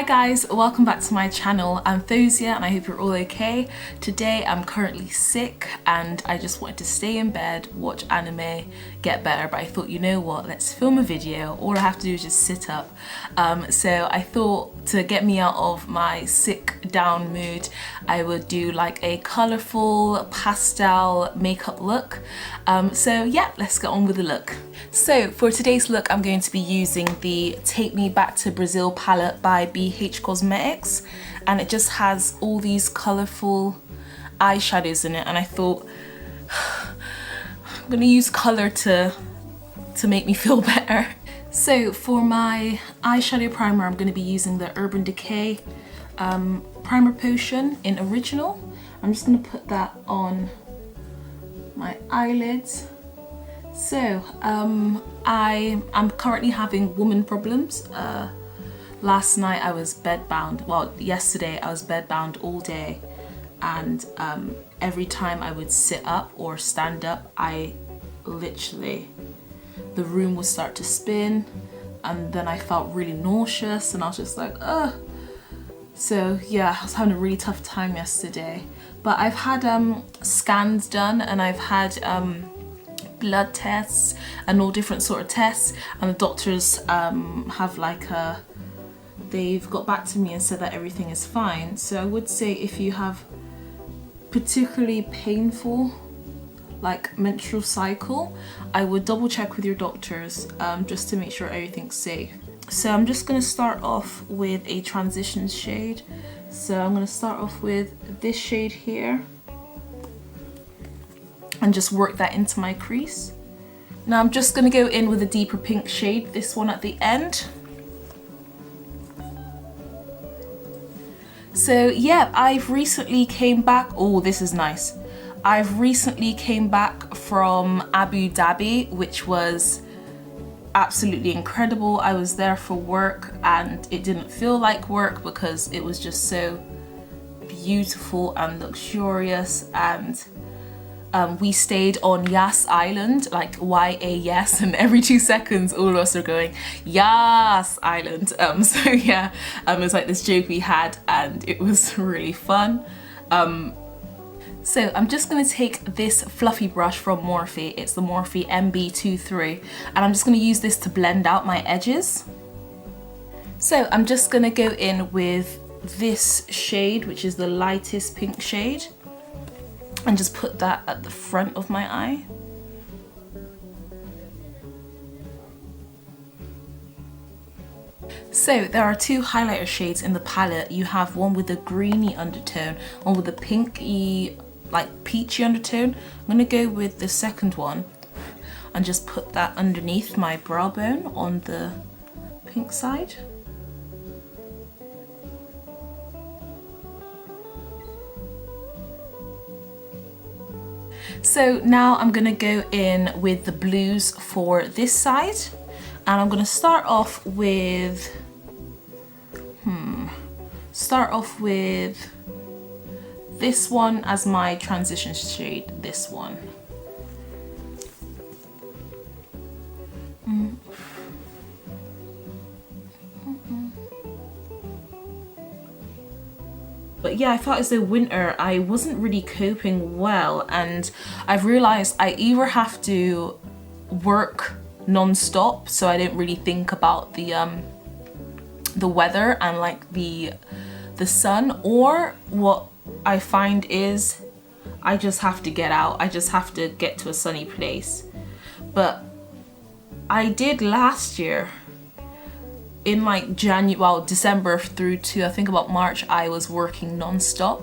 Hi guys, welcome back to my channel. I'm Thosia and I hope you're all okay. Today I'm currently sick and I just wanted to stay in bed, watch anime, get better, but I thought, you know what, let's film a video. All I have to do is just sit up. So I thought to get me out of my sick down mood, I would do like a colourful pastel makeup look. So yeah, let's get on with the look. So for today's look, I'm going to be using the Take Me Back to Brazil palette by BH Cosmetics, and it just has all these colourful eyeshadows in it, and I thought I'm gonna use colour to make me feel better. So for my eyeshadow primer, I'm gonna be using the Urban Decay Primer Potion in Original. I'm just gonna put that on my eyelids. So I'm currently having woman problems. Last night I was bedbound, well yesterday I was bedbound all day, and every time I would sit up or stand up, I literally, the room would start to spin, and then I felt really nauseous and I was just like, ugh. So yeah, I was having a really tough time yesterday. But I've had scans done, and I've had blood tests and all different sort of tests, and the doctors have like they've got back to me and said that everything is fine. So I would say if you have particularly painful like menstrual cycle, I would double check with your doctors just to make sure everything's safe. So I'm just going to start off with a transition shade. So I'm going to start off with this shade here and just work that into my crease. Now I'm just going to go in with a deeper pink shade, this one at the end. So yeah, I've recently came back, oh this is nice. I've recently came back from Abu Dhabi, which was absolutely incredible. I was there for work and it didn't feel like work because it was just so beautiful and luxurious, and we stayed on Yas Island, like Y-A-S, and every 2 seconds all of us are going Yas Island. So yeah, it was like this joke we had and it was really fun. So I'm just going to take this fluffy brush from Morphe, it's the Morphe MB23, and I'm just going to use this to blend out my edges. So I'm just going to go in with this shade, which is the lightest pink shade, and just put that at the front of my eye. So there are 2 highlighter shades in the palette. You have one with a greeny undertone, one with a pinky, like peachy undertone. I'm gonna go with the second one and just put that underneath my brow bone on the pink side. So now I'm gonna go in with the blues for this side, and I'm gonna start off with this one as my transition shade, this one. But yeah, I felt as though winter, I wasn't really coping well, and I've realized I either have to work non-stop so I don't really think about the weather and like the sun, or what I find is I just have to get out. I just have to get to a sunny place. But I did last year in like December through to I think about March. I was working non-stop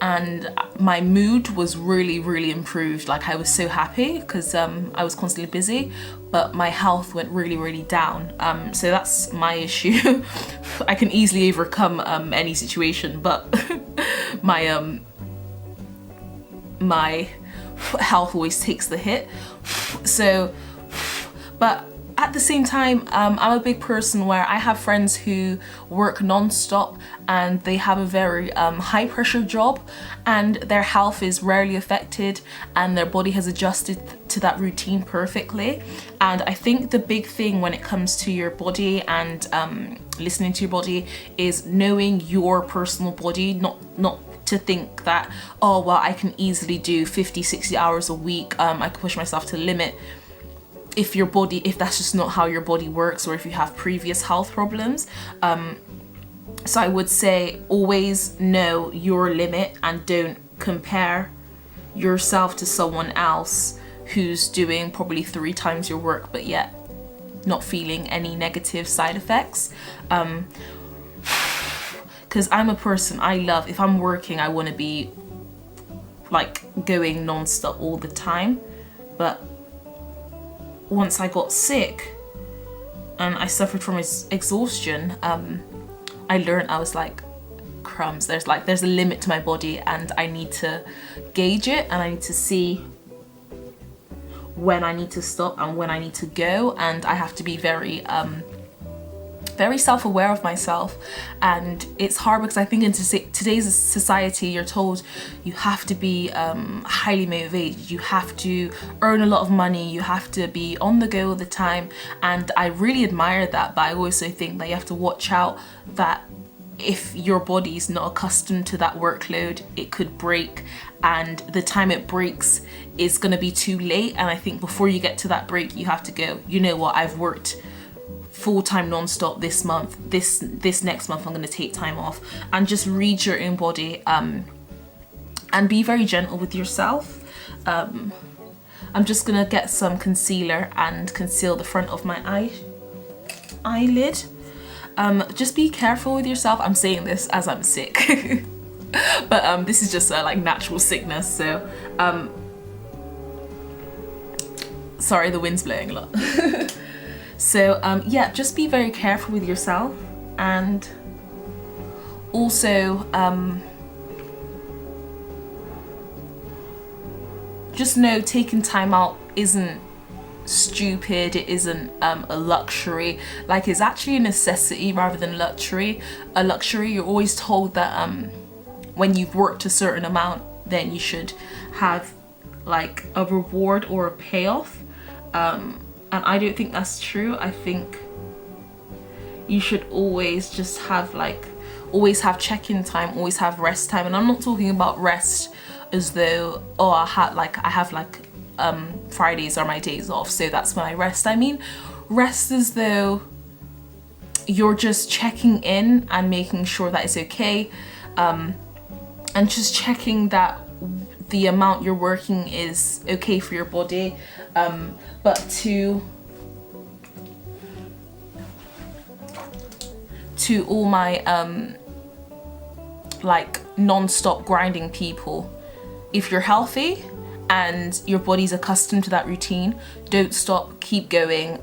and my mood was really improved. Like I was so happy because I was constantly busy, but my health went really down. So that's my issue. I can easily overcome any situation, but my health always takes the hit. So, but at the same time, I'm a big person where I have friends who work non-stop and they have a very high pressure job, and their health is rarely affected and their body has adjusted to that routine perfectly. And I think the big thing when it comes to your body and listening to your body is knowing your personal body, not to think that, oh well, I can easily do 50-60 hours a week, I can push myself to the limit. If that's just not how your body works, or if you have previous health problems. So I would say always know your limit and don't compare yourself to someone else who's doing probably 3 times your work but yet not feeling any negative side effects. Because I'm a person, if I'm working, I want to be like going non-stop all the time. But once I got sick and I suffered from exhaustion, I learned, I was like, crumbs, there's a limit to my body and I need to gauge it, and I need to see when I need to stop and when I need to go, and I have to be very self-aware of myself. And it's hard because I think in today's society you're told you have to be highly motivated, you have to earn a lot of money, you have to be on the go all the time, and I really admire that, but I also think that you have to watch out that if your body's not accustomed to that workload, it could break, and the time it breaks is going to be too late. And I think before you get to that break, you have to go, you know what, I've worked full-time non-stop this month, this next month I'm going to take time off, and just read your own body and be very gentle with yourself. I'm just going to get some concealer and conceal the front of my eyelid. Just be careful with yourself. I'm saying this as I'm sick but this is just like natural sickness, so sorry, the wind's blowing a lot. So yeah, just be very careful with yourself, and also just know taking time out isn't stupid, it isn't a luxury. Like, it's actually a necessity rather than luxury. A luxury, you're always told that when you've worked a certain amount, then you should have like a reward or a payoff. And I don't think that's true. I think you should always just have always have check-in time, always have rest time. And I'm not talking about rest as though, oh, I have Fridays are my days off, so that's when I rest. I mean, rest as though you're just checking in and making sure that it's okay, and just checking that the amount you're working is okay for your body. But to all my like non-stop grinding people, if you're healthy and your body's accustomed to that routine, don't stop, keep going,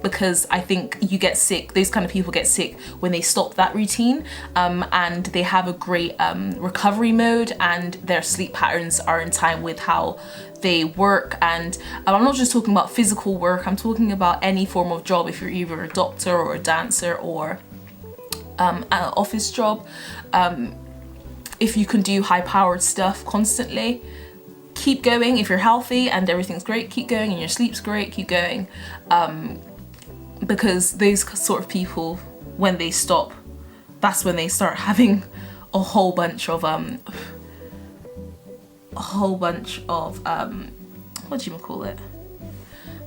because I think you get sick, those kind of people get sick when they stop that routine, and they have a great recovery mode, and their sleep patterns are in time with how they work. And I'm not just talking about physical work, I'm talking about any form of job. If you're either a doctor or a dancer or an office job, if you can do high powered stuff constantly, keep going. If you're healthy and everything's great, keep going, and your sleep's great, keep going, because those sort of people, when they stop, that's when they start having a whole bunch of what do you call it,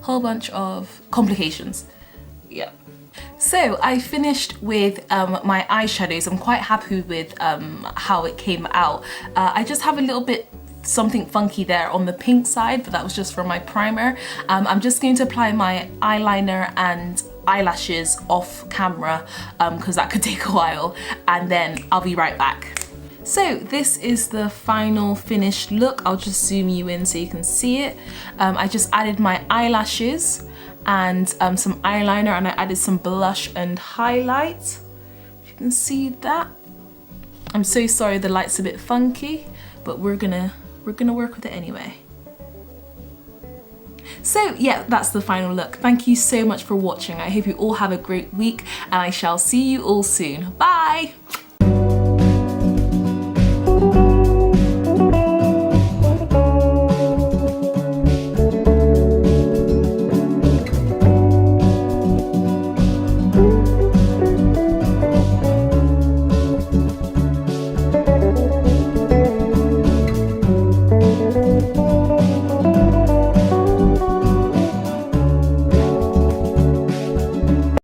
whole bunch of complications. Yeah. So I finished with my eyeshadows. I'm quite happy with how it came out. I just have a little bit something funky there on the pink side, but that was just for my primer. I'm just going to apply my eyeliner and eyelashes off camera because that could take a while, and then I'll be right back. So this is the final finished look. I'll just zoom you in so you can see it. I just added my eyelashes and some eyeliner, and I added some blush and highlight. If you can see that. I'm so sorry the light's a bit funky, but we're gonna work with it anyway. So yeah, that's the final look. Thank you so much for watching. I hope you all have a great week and I shall see you all soon. Bye!